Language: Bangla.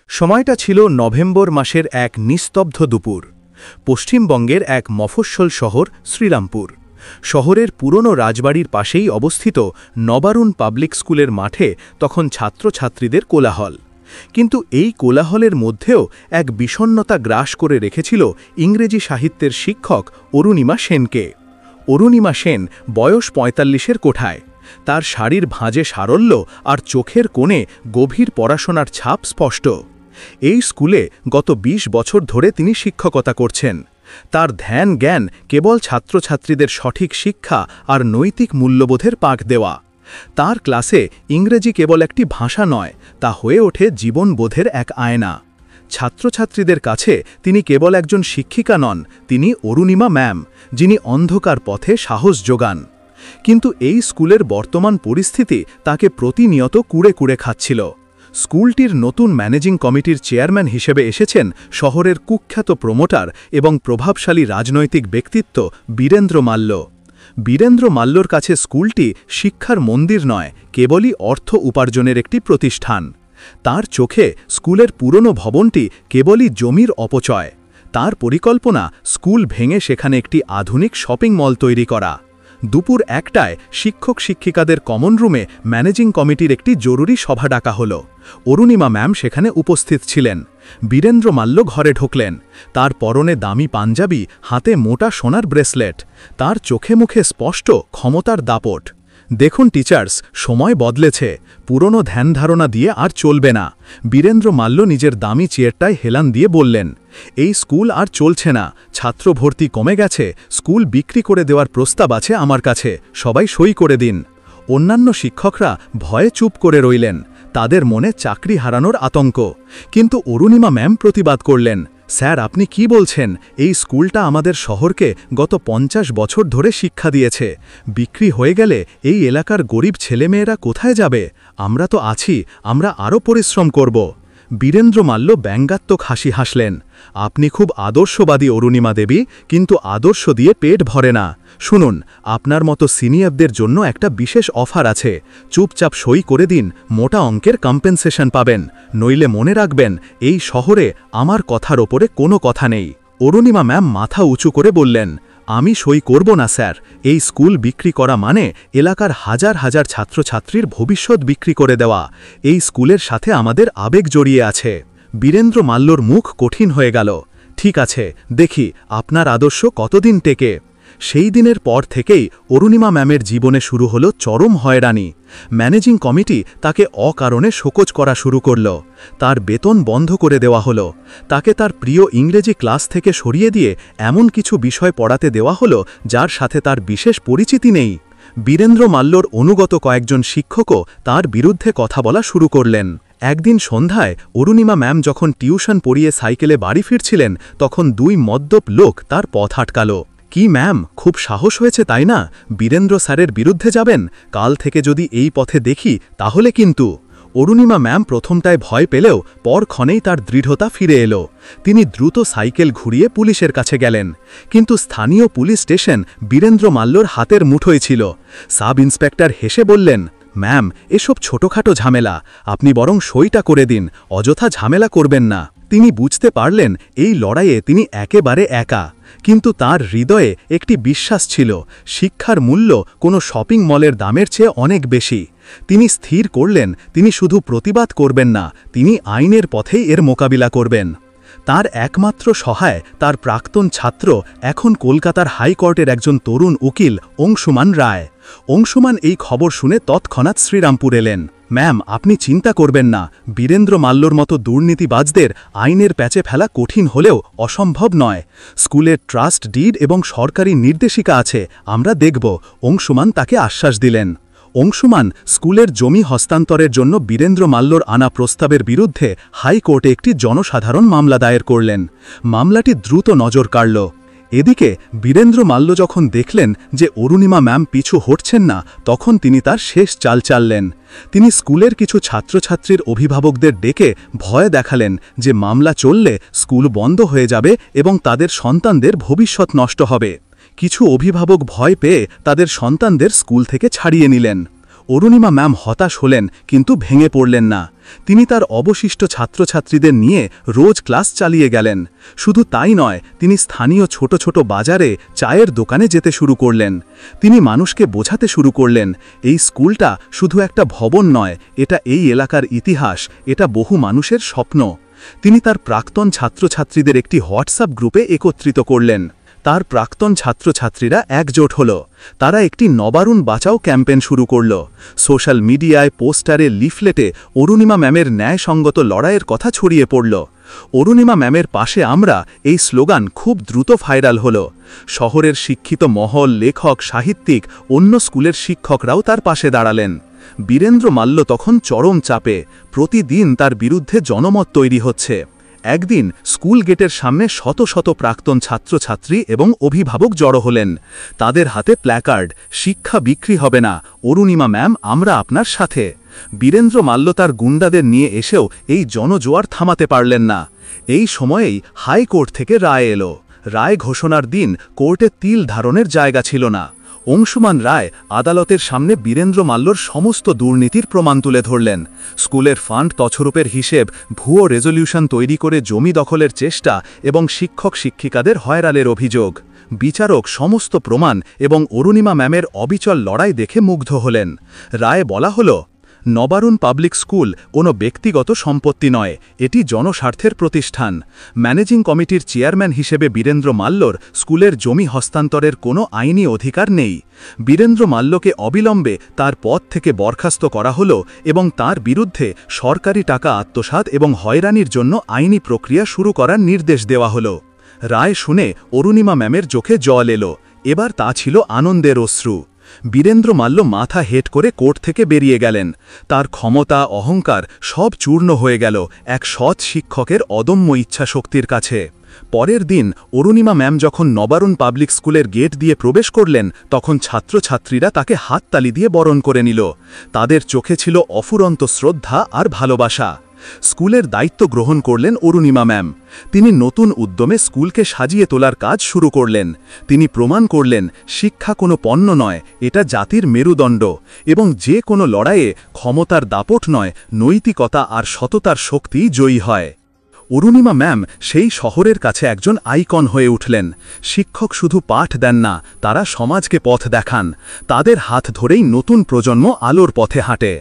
সময়টা ছিল নভেম্বর মাসের এক নিস্তব্ধ দুপুর। পশ্চিমবঙ্গের এক মফস্বল শহর শ্রীরামপুর। শহরের পুরনো রাজবাড়ির পাশেই অবস্থিত নবারুণ পাবলিক স্কুলের মাঠে তখন ছাত্রছাত্রীদের কোলাহল। কিন্তু এই কোলাহলের মধ্যেও এক বিষণ্ণতা গ্রাস করে রেখেছিল ইংরেজি সাহিত্যের শিক্ষক অরুণিমা সেনকে। অরুণিমা সেন বয়স ৪৫-এর কোঠায়। তার শাড়ির ভাঁজে সারল্য আর চোখের কোণে গভীর পড়াশোনার ছাপ স্পষ্ট। এই স্কুলে গত ২০ বছর ধরে তিনি শিক্ষকতা করছেন। তার ধ্যান জ্ঞান কেবল ছাত্রছাত্রীদের সঠিক শিক্ষা আর নৈতিক মূল্যবোধের পাক দেওয়া। তার ক্লাসে ইংরেজি কেবল একটি ভাষা নয়, তা হয়ে ওঠে জীবনবোধের এক আয়না। ছাত্রছাত্রীদের কাছে তিনি কেবল একজন শিক্ষিকা নন, তিনি অরুণিমা ম্যাম, যিনি অন্ধকার পথে সাহস যোগান। কিন্তু এই স্কুলের বর্তমান পরিস্থিতি তাকে প্রতিনিয়ত কুড়ে কুড়ে খাচ্ছিল। স্কুলটির নতুন ম্যানেজিং কমিটির চেয়ারম্যান হিসেবে এসেছেন শহরের কুখ্যাত প্রমোটার এবং প্রভাবশালী রাজনৈতিক ব্যক্তিত্ব বীরেন্দ্র মাল্য। বীরেন্দ্র মাল্যর কাছে স্কুলটি শিক্ষার মন্দির নয়, কেবলই অর্থ উপার্জনের একটি প্রতিষ্ঠান। তার চোখে স্কুলের পুরনো ভবনটি কেবলই জমির অপচয়। তার পরিকল্পনা স্কুল ভেঙে সেখানে একটি আধুনিক শপিং মল তৈরি করা। দুপুর ১টায় শিক্ষক শিক্ষিকাদের কমন রুমে ম্যানেজিং কমিটির একটি জরুরি সভা ডাকা হল। অরুণিমা ম্যাম সেখানে উপস্থিত ছিলেন। বীরেন্দ্র মাল্য ঘরে ঢুকলেন। তার পরনে দামি পাঞ্জাবি, হাতে মোটা সোনার ব্রেসলেট। তার চোখে মুখে স্পষ্ট ক্ষমতার দাপট। দেখুন টিচার্স, সময় বদলেছে, পুরনো ধ্যান ধারণা দিয়ে আর চলবে না। বীরেন্দ্র মাল্য নিজের দামি চেয়ারটায় হেলান দিয়ে বললেন, এই স্কুল আর চলছে না, ছাত্র ভর্তি কমে গেছে, স্কুল বিক্রি করে দেওয়ার প্রস্তাব আছে আমার কাছে, সবাই সই করে দিন। অন্যান্য শিক্ষকরা ভয়ে চুপ করে রইলেন, তাদের মনে চাকরি হারানোর আতঙ্ক। কিন্তু অরুণিমা ম্যাম প্রতিবাদ করলেন, স্যার আপনি কি বলছেন? এই স্কুলটা আমাদের শহরকে গত ৫০ বছর ধরে শিক্ষা দিয়েছে। বিক্রি হয়ে গেলে এই এলাকার গরিব ছেলেমেয়েরা কোথায় যাবে? আমরা তো আছি, আমরা আরও পরিশ্রম করব। বীরেন্দ্র মাল্য ব্যঙ্গাত্মক হাসি হাসলেন, আপনি খুব আদর্শবাদী অরুণিমা দেবী, কিন্তু আদর্শ দিয়ে পেট ভরে না। শুনুন, আপনার মতো সিনিয়রদের জন্য একটা বিশেষ অফার আছে। চুপচাপ সই করে দিন, মোটা অঙ্কের কম্পেনসেশন পাবেন, নইলে মনে রাখবেন এই শহরে আমার কথার ওপরে কোনো কথা নেই। অরুণিমা ম্যাম মাথা উঁচু করে বললেন, আমি সই করব না স্যার। এই স্কুল বিক্রি করা মানে এলাকার হাজার হাজার ছাত্রছাত্রীর ভবিষ্যৎ বিক্রি করে দেওয়া। এই স্কুলের সাথে আমাদের আবেগ জড়িয়ে আছে। বীরেন্দ্র মাল্যর মুখ কঠিন হয়ে গেল। ঠিক আছে, দেখি আপনার আদর্শ কতদিন টেকে। সেই দিনের পর থেকেই অরুণিমা ম্যামের জীবনে শুরু হলো চরম হয়রানি। ম্যানেজিং কমিটি তাকে অকারণে শোকজ করা শুরু করল। তার বেতন বন্ধ করে দেওয়া হলো। তাকে তার প্রিয় ইংরেজি ক্লাস থেকে সরিয়ে দিয়ে এমন কিছু বিষয় পড়াতে দেওয়া হলো যার সাথে তার বিশেষ পরিচিতি নেই। বীরেন্দ্র মাল্যর অনুগত কয়েকজন শিক্ষকও তার বিরুদ্ধে কথা বলা শুরু করলেন। একদিন সন্ধ্যায় অরুণিমা ম্যাম যখন টিউশন পড়িয়ে সাইকেলে বাড়ি ফিরছিলেন, তখন দুই মদ্যপ লোক তার পথ আটকাল। কি ম্যাম, খুব সাহস হয়েছে তাই না? বীরেন্দ্র স্যারের বিরুদ্ধে যাবেন? কাল থেকে যদি এই পথে দেখি তাহলে কিন্তু। অরুণিমা ম্যাম প্রথমটায় ভয় পেলেও পরক্ষণেই তার দৃঢ়তা ফিরে এলো। তিনি দ্রুত সাইকেল ঘুরিয়ে পুলিশের কাছে গেলেন। কিন্তু স্থানীয় পুলিশ স্টেশন বীরেন্দ্র মাল্যর হাতের মুঠোয় ছিল। সাব ইন্সপেক্টর হেসে বললেন, ম্যাম, এসব ছোটখাটো ঝামেলা, আপনি বরং সইটা করে দিন, অযথা ঝামেলা করবেন না। তিনি বুঝতে পারলেন এই লড়াইয়ে তিনি একেবারে একা। কিন্তু তার হৃদয়ে একটি বিশ্বাস ছিল, শিক্ষার মূল্য কোনো শপিং মলের দামের চেয়ে অনেক বেশি। তিনি স্থির করলেন তিনি শুধু প্রতিবাদ করবেন না, তিনি আইনের পথেই এর মোকাবিলা করবেন। তার একমাত্র সহায় তার প্রাক্তন ছাত্র, এখন কলকাতার হাইকোর্টের একজন তরুণ উকিল অংশুমান রায়। অংশুমান এই খবর শুনে তৎক্ষণাৎ শ্রীরামপুর এলেন। ম্যাম, আপনি চিন্তা করবেন না, বীরেন্দ্র মাল্যর মতো দুর্নীতিবাজদের আইনের প্যাচে ফেলা কঠিন হলেও অসম্ভব নয়। স্কুলের ট্রাস্ট ডিড এবং সরকারি নির্দেশিকা আছে, আমরা দেখব। অংশুমান তাকে আশ্বাস দিলেন। অংশুমান স্কুলের জমি হস্তান্তরের জন্য বীরেন্দ্র মাল্যর আনা প্রস্তাবের বিরুদ্ধে হাইকোর্টে একটি জনসাধারণ মামলা দায়ের করলেন। মামলাটি দ্রুত নজর কাড়ল। এদিকে বীরেন্দ্র মাল্য যখন দেখলেন যে অরুণিমা ম্যাম পিছু হটছেন না, তখন তিনি তার শেষ চাল চাললেন। তিনি স্কুলের কিছু ছাত্রছাত্রীর অভিভাবকদের ডেকে ভয় দেখালেন যে মামলা চললে স্কুল বন্ধ হয়ে যাবে এবং তাদের সন্তানদের ভবিষ্যৎ নষ্ট হবে। কিছু অভিভাবক ভয় পেয়ে তাদের সন্তানদের স্কুল থেকে ছাড়িয়ে নিলেন। অরুণিমা ম্যাম হতাশ হলেন, কিন্তু ভেঙে পড়লেন না। তিনি তার অবশিষ্ট ছাত্রছাত্রীদের নিয়ে রোজ ক্লাস চালিয়ে গেলেন। শুধু তাই নয়, তিনি স্থানীয় ছোট ছোট বাজারে চায়ের দোকানে যেতে শুরু করলেন। তিনি মানুষকে বোঝাতে শুরু করলেন, এই স্কুলটা শুধু একটা ভবন নয়, এটা এই এলাকার ইতিহাস, এটা বহু মানুষের স্বপ্ন। তিনি তার প্রাক্তন ছাত্রছাত্রীদের একটি হোয়াটসঅ্যাপ গ্রুপে একত্রিত করলেন। তার প্রাক্তন ছাত্রছাত্রীরা একজোট হল। তারা একটি নবারুণ বাঁচাও ক্যাম্পেইন শুরু করল। সোশ্যাল মিডিয়ায়, পোস্টারে, লিফলেটে অরুণিমা ম্যামের ন্যায়সঙ্গত লড়াইয়ের কথা ছড়িয়ে পড়ল। অরুণিমা ম্যামের পাশে আমরা, এই স্লোগান খুব দ্রুত ভাইরাল হল। শহরের শিক্ষিত মহল, লেখক, সাহিত্যিক, অন্য স্কুলের শিক্ষকরাও তার পাশে দাঁড়ালেন। বীরেন্দ্র মাল্য তখন চরম চাপে। প্রতিদিন তার বিরুদ্ধে জনমত তৈরি হচ্ছে। একদিন স্কুল গেটের সামনে শত শত প্রাক্তন ছাত্রছাত্রী এবং অভিভাবক জড়ো হলেন। তাদের হাতে প্ল্যাকার্ড, শিক্ষা বিক্রি হবে না, অরুণিমা ম্যাম আমরা আপনার সাথে। বীরেন্দ্র মাল্য তার গুন্ডাদের নিয়ে এসেও এই জনজোয়ার থামাতে পারলেন না। এই সময়েই হাইকোর্ট থেকে রায় এলো। রায় ঘোষণার দিন কোর্টে তিল ধারণের জায়গা ছিল না। অংশুমান রায় আদালতের সামনে বীরেন্দ্র মাল্যর সমস্ত দুর্নীতির প্রমাণ তুলে ধরলেন। স্কুলের ফান্ড তছরূপের হিসেব, ভুয়ো রেজলিউশন তৈরি করে জমি দখলের চেষ্টা এবং শিক্ষক শিক্ষিকাদের হয়রানির অভিযোগ। বিচারক সমস্ত প্রমাণ এবং অরুণিমা ম্যামের অবিচল লড়াই দেখে মুগ্ধ হলেন। রায়ে বলা হল, নবারুণ পাবলিক স্কুল কোনো ব্যক্তিগত সম্পত্তি নয়, এটি জনস্বার্থের প্রতিষ্ঠান। ম্যানেজিং কমিটির চেয়ারম্যান হিসেবে বীরেন্দ্র মাল্যর স্কুলের জমি হস্তান্তরের কোনো আইনি অধিকার নেই। বীরেন্দ্র মাল্যকে অবিলম্বে তার পদ থেকে বরখাস্ত করা হল এবং তার বিরুদ্ধে সরকারি টাকা আত্মসাৎ এবং হয়রানির জন্য আইনি প্রক্রিয়া শুরু করার নির্দেশ দেওয়া হল। রায় শুনে অরুণিমা ম্যামের চোখে জল এলো। এবার তা ছিল আনন্দের অশ্রু। বীরেন্দ্র মাল্য মাথা হেঁট করে কোর্ট থেকে বেরিয়ে গেলেন। তার ক্ষমতা, অহংকার সব চূর্ণ হয়ে গেল এক সৎ শিক্ষকের অদম্য ইচ্ছাশক্তির কাছে। পরের দিন অরুণিমা ম্যাম যখন নবারুণ পাবলিক স্কুলের গেট দিয়ে প্রবেশ করলেন, তখন ছাত্রছাত্রীরা তাকে হাততালি দিয়ে বরণ করে নিল। তাদের চোখে ছিল অফুরন্ত শ্রদ্ধা আর ভালোবাসা। স্কুলের দায়িত্ব গ্রহণ করলেন অরুণিমা ম্যাম। তিনি নতুন উদ্যমে স্কুলকে সাজিয়ে তোলার কাজ শুরু করলেন। তিনি প্রমাণ করলেন, শিক্ষা কোনো পণ্য নয়, এটা জাতির মেরুদণ্ড, এবং যে কোনো লড়াইয়ে ক্ষমতার দাপট নয়, নৈতিকতা আর সততার শক্তিই জয়ী হয়। অরুণিমা ম্যাম সেই শহরের কাছে একজন আইকন হয়ে উঠলেন। শিক্ষক শুধু পাঠ দেন না, তারা সমাজকে পথ দেখান। তাদের হাত ধরেই নতুন প্রজন্ম আলোর পথে হাঁটে।